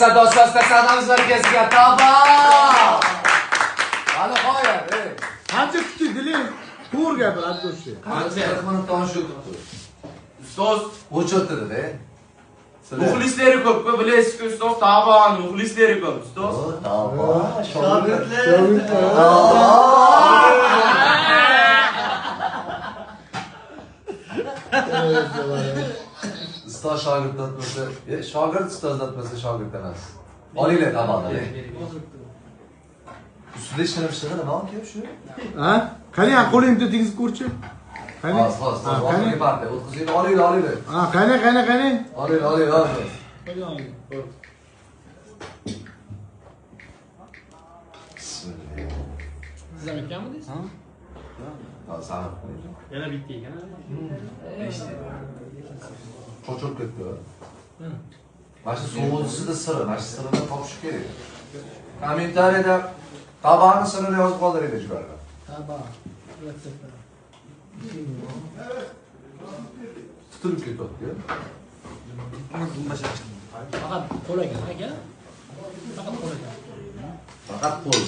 Do'stlar, sanamiz markaziga tamom. Hali qo'yar, Qancha kuchi diling to'g'ri gapir, aytmoqchi. Qancha minut tomosha qilibdi. Ustoz, O'chirtdi-da. muxlislari ko'p-ku, bilasiz-ku ustoz, taban muxlislari ko'p ustoz. Tamom. Ustoz shogird o'tmasa, shogird ustoz o'tmasa shogird emas. Olinglar tamomini. Ustida ishlanib nima olib shu? Ha? Qani qo'lingni tegizib ko'rchi. Qani? Bas. O'tga parda. O'tkazinglar, olinglar. Ha, qani. Olinglar. Bismillah. Sizlar ekanmidingiz? Ha, sana qo'ydim. Yana bitta ekan. Cho'chib ketdi. Mana shu so'g'isida siri, mana shu sirini topish kerak. Kommentariyada tabaqning sirini yozib qoldiringlar jubarlar. Tutilib ketyapti. Faqat qo'l ekan aka. Faqat qo'l ekan. Faqat qo'l.